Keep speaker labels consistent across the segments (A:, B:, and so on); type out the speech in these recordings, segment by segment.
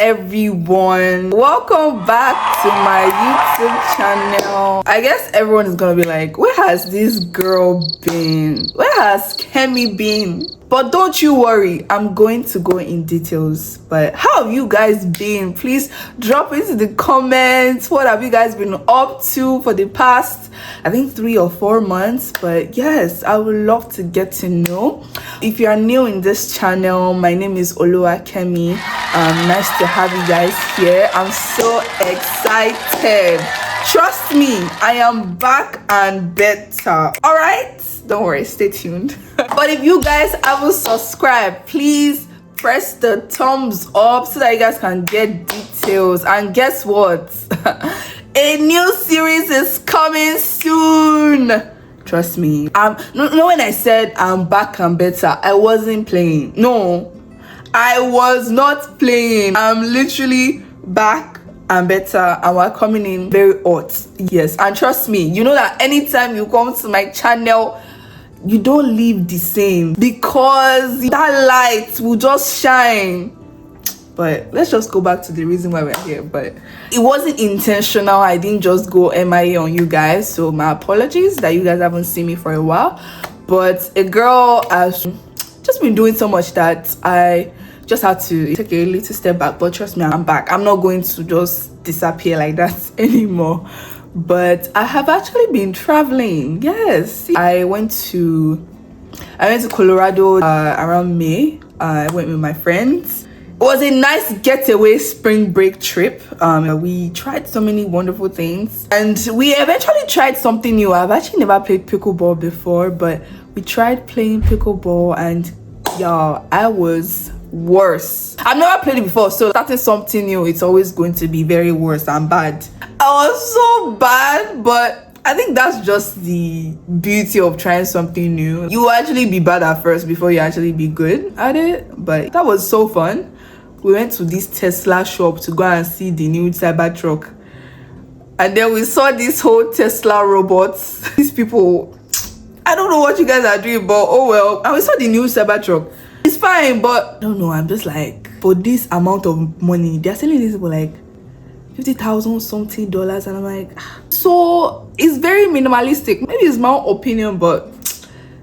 A: everyone, welcome back to my YouTube channel. I guess everyone is gonna be like, where has this girl been? Where has Kemi been? But don't you worry, I'm going to go in details. But how have you guys been? Please drop into the comments. What have you guys been up to for the past, I think 3 or 4 months? But yes, I would love to get to know. If you are new in this channel, my name is Kemi. Nice to have you guys here. I'm so excited. Trust me, I am back and better. All right, don't worry, stay tuned. But if you guys haven't subscribed, please press the thumbs up so that you guys can get details. And guess what? A new series is coming soon. Trust me. No, when I said I'm back and better, I wasn't playing. No, I was not playing. I'm literally back and better, and we're coming in very hot. Yes, and trust me, you know that anytime you come to my channel, you don't leave the same, because that light will just shine. But let's just go back to the reason why we're here. But it wasn't intentional. I didn't just go MIA on you guys, so my apologies that you guys haven't seen me for a while. But a girl has just been doing so much that I just had to take a little step back. But trust me, I'm back. I'm not going to just disappear like that anymore. But I have actually been traveling. Yes, I went to Colorado around May. I went with my friends. It was a nice getaway spring break trip. We tried so many wonderful things, and we eventually tried something new. I've actually never played pickleball before, but we tried playing pickleball, and y'all, I was worse. I've never played it before, so starting something new, it's always going to be very worse and bad. I was so bad, but I think that's just the beauty of trying something new. You will actually be bad at first before you actually be good at it. But that was so fun. We went to this Tesla shop to go and see the new Cybertruck, and then we saw this whole Tesla robots. These people, I don't know what you guys are doing, but oh well. And we saw the new Cybertruck. It's fine, but I don't know, I'm just like, for this amount of money, they're selling this for like $50,000 something, and I'm like, so it's very minimalistic. Maybe it's my own opinion, but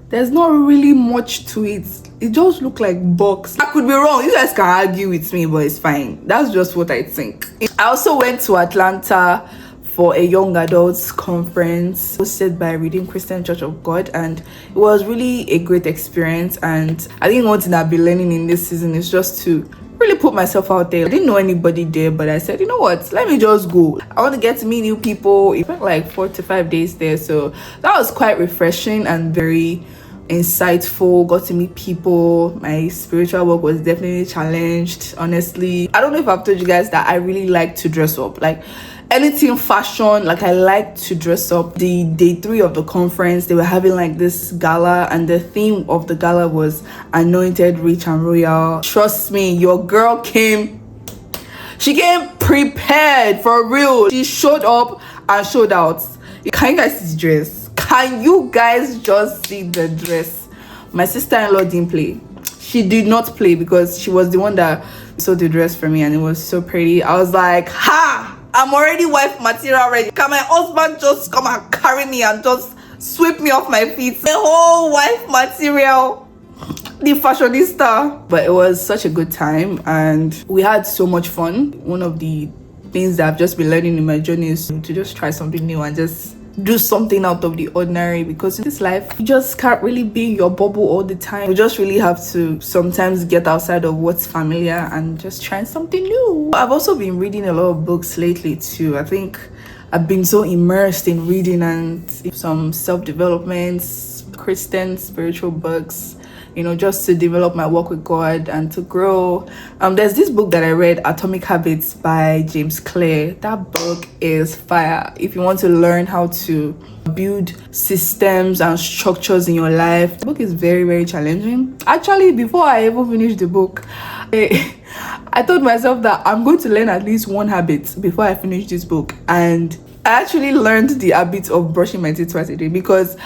A: there's not really much to it. It just look like box. I could be wrong. You guys can argue with me, but it's fine. That's just what I think. I also went to Atlanta for a young adults conference hosted by Redeemed Christian Church of God, and it was really a great experience. And I think one thing I've been learning in this season is just to really put myself out there. I didn't know anybody there, but I said, you know what, let me just go. I want to get to meet new people. It went like 4 to 5 days there, so that was quite refreshing and very insightful. Got to meet people. My spiritual work was definitely challenged, honestly. I don't know if I've told you guys that I really like to dress up, like anything fashion. Like I like to dress up. The day 3 of the conference, they were having like this gala, and the theme of the gala was anointed, rich and royal. Trust me, your girl came prepared for real. She showed up and showed out. Can you guys see the dress? Can you guys just see the dress? My sister-in-law didn't play. She did not play because she was the one that saw the dress for me, and it was so pretty. I was like, ha! I'm already wife material already. Can my husband just come and carry me and just sweep me off my feet? The whole wife material, the fashionista. But it was such a good time, and we had so much fun. One of the things that I've just been learning in my journey is to just try something new and just do something out of the ordinary, because in this life you just can't really be in your bubble all the time. You just really have to sometimes get outside of what's familiar and just try something new. I've also been reading a lot of books lately too. I think I've been so immersed in reading and some self-development, Christian spiritual books, you know, just to develop my walk with God and to grow. There's this book that I read, Atomic Habits by James Clear. That book is fire. If you want to learn how to build systems and structures in your life, the book is very, very challenging. Actually, before I even finished the book, I told myself that I'm going to learn at least 1 habit before I finish this book. And I actually learned the habit of brushing my teeth twice a day, because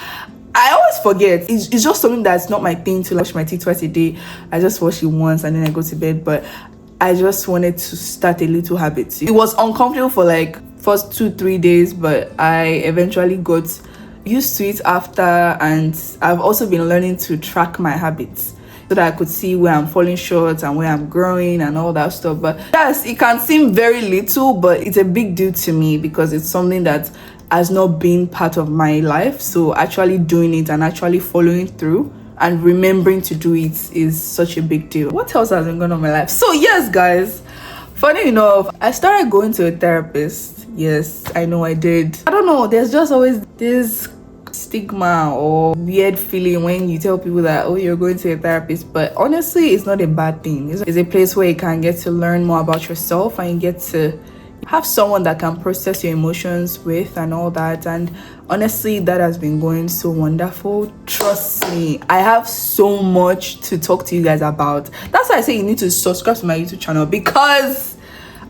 A: I always forget. It's just something that's not my thing to brush my teeth twice a day. I just wash it once and then I go to bed. But I just wanted to start a little habit. It was uncomfortable for like first 2-3 days, but I eventually got used to it after, and I've also been learning to track my habits so that I could see where I'm falling short and where I'm growing and all that stuff. But yes, it can seem very little, but it's a big deal to me because it's something that has not been part of my life. So actually doing it and actually following through and remembering to do it is such a big deal. What else has been going on in my life? So yes, guys, funny enough, I started going to a therapist. Yes, I know I did. I don't know, there's just always this stigma or weird feeling when you tell people that, oh, you're going to a therapist. But honestly, it's not a bad thing. It's a place where you can get to learn more about yourself and you get to have someone that can process your emotions with and all that. And honestly, that has been going so wonderful. Trust me, I have so much to talk to you guys about. That's why I say you need to subscribe to my YouTube channel, because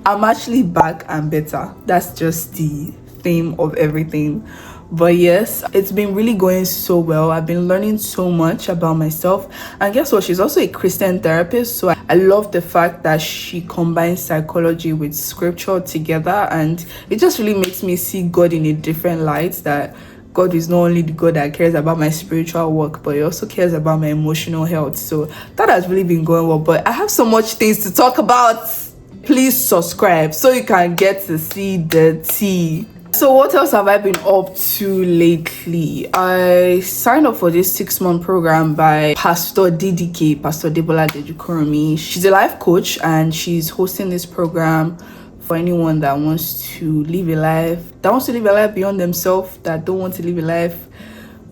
A: I'm actually back and better. That's just the theme of everything. But yes, it's been really going so well. I've been learning so much about myself. And guess what? She's also a Christian therapist. So I love the fact that she combines psychology with scripture together. And it just really makes me see God in a different light, that God is not only the God that cares about my spiritual work, but he also cares about my emotional health. So that has really been going well. But I have so much things to talk about. Please subscribe so you can get to see the tea. So what else have I been up to lately? I signed up for this 6-month program by Pastor DDK, Pastor Debola Dejukoromi. She's a life coach and she's hosting this program for anyone that wants to live a life, beyond themselves, that don't want to live a life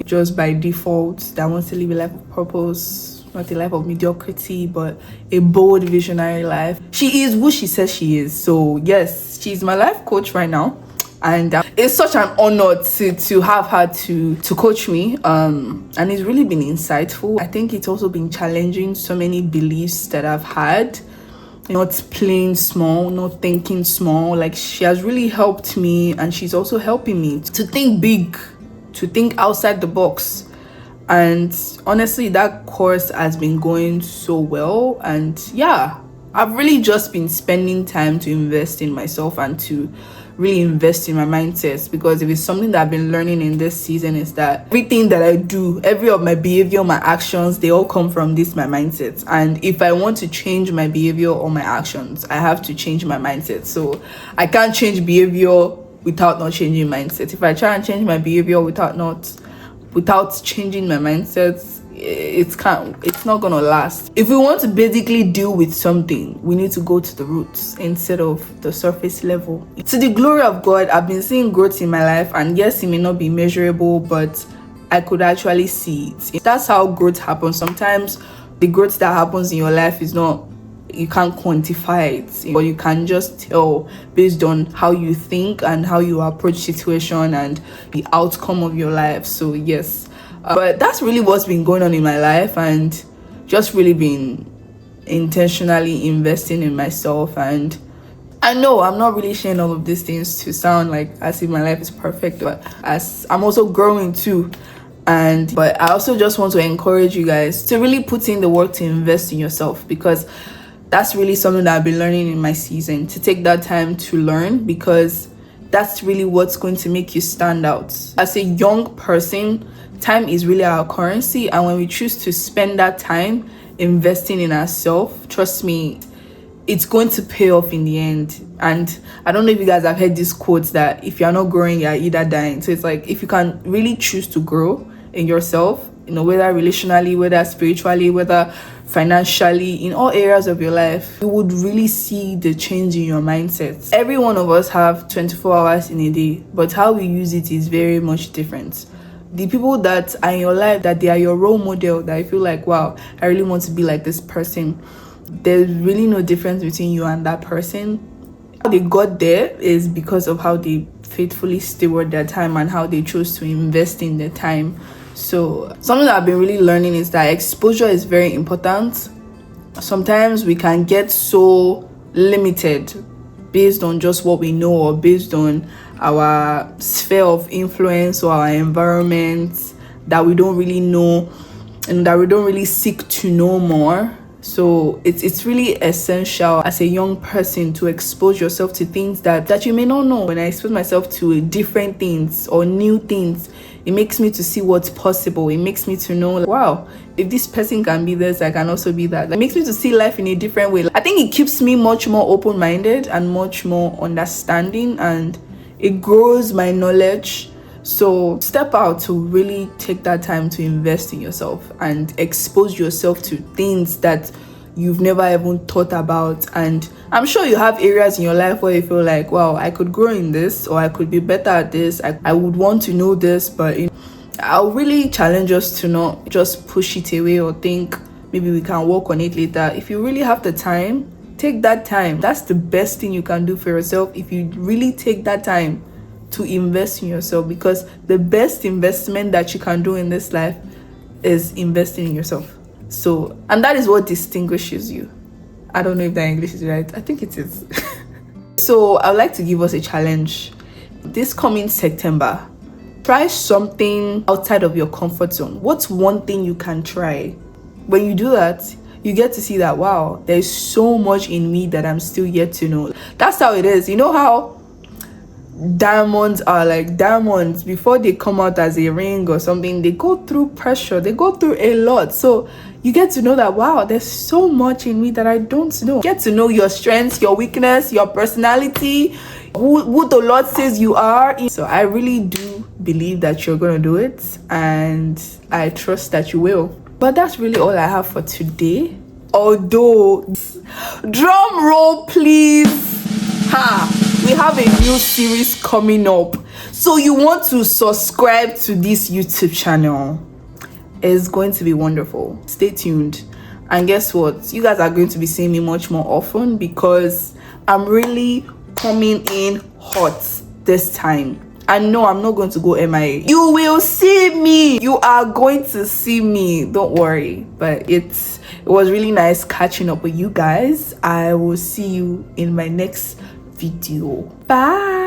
A: just by default, that wants to live a life of purpose, not a life of mediocrity, but a bold, visionary life. She is who she says she is. So yes, she's my life coach right now. And it's such an honor to have her to coach me, and it's really been insightful. I think it's also been challenging so many beliefs that I've had, not playing small, not thinking small. Like, she has really helped me, and she's also helping me to think big, to think outside the box. And honestly, that course has been going so well. And yeah, I've really just been spending time to invest in myself and to really invest in my mindset, because if it's something that I've been learning in this season, is that everything that I do, every of my behavior, my actions, they all come from this, my mindset. And if I want to change my behavior or my actions, I have to change my mindset. So I can't change behavior without not changing mindset. If I try and change my behavior without changing my mindset, it's not gonna last. If we want to basically deal with something, we need to go to the roots instead of the surface level. To the glory of God, I've been seeing growth in my life, and yes, it may not be measurable, but I could actually see it. That's how growth happens. Sometimes the growth that happens in your life is not, you can't quantify it, but you can just tell based on how you think and how you approach situation and the outcome of your life. So yes, but that's really what's been going on in my life, and just really been intentionally investing in myself. And I know I'm not really sharing all of these things to sound like as if my life is perfect, but as I'm also growing too. But I also just want to encourage you guys to really put in the work to invest in yourself, because that's really something that I've been learning in my season, to take that time to learn, because that's really what's going to make you stand out. As a young person, time is really our currency, and when we choose to spend that time investing in ourselves, trust me, it's going to pay off in the end. And I don't know if you guys have heard this quote that if you're not growing, you're either dying. So it's like, if you can really choose to grow in yourself, whether relationally, whether spiritually, whether financially, in all areas of your life, you would really see the change in your mindset. Every one of us have 24 hours in a day, but how we use it is very much different. The people that are in your life, that they are your role model, that I feel like, wow, I really want to be like this person, there's really no difference between you and that person. How they got there is because of how they faithfully steward their time and how they chose to invest in their time. So something that I've been really learning is that exposure is very important. Sometimes we can get so limited based on just what we know, or based on our sphere of influence or our environment, that we don't really know and that we don't really seek to know more. So it's really essential as a young person to expose yourself to things that you may not know. When I expose myself to different things or new things, it makes me to see what's possible. It makes me to know, like, wow, if this person can be this, I can also be that. Like, it makes me to see life in a different way. I think it keeps me much more open-minded and much more understanding, and it grows my knowledge. So step out to really take that time to invest in yourself and expose yourself to things that you've never even thought about. And I'm sure you have areas in your life where you feel like, wow, I could grow in this, or I could be better at this. I would want to know this, but I'll really challenge us to not just push it away or think maybe we can work on it later. If you really have the time, take that time. That's the best thing you can do for yourself, if you really take that time to invest in yourself, because the best investment that you can do in this life is investing in yourself. So, and that is what distinguishes you. I don't know if that English is right. I think it is. So I would like to give us a challenge. This coming September, try something outside of your comfort zone. What's one thing you can try? When you do that, you get to see that, wow, there's so much in me that I'm still yet to know. That's how it is. You know how diamonds are like diamonds, before they come out as a ring or something, they go through pressure, they go through a lot. So you get to know that, wow, there's so much in me that I don't know. Get to know your strengths, your weakness, your personality, who the Lord says you are. So I really do believe that you're gonna do it, and I trust that you will. But that's really all I have for today. Although, drum roll please. We have a new series coming up, so you want to subscribe to this YouTube channel. It's going to be wonderful. Stay tuned. And guess what, you guys are going to be seeing me much more often, because I'm really coming in hot this time. And no, I'm not going to go MIA. You will see me. You are going to see me. Don't worry. But it was really nice catching up with you guys. I will see you in my next video. Bye.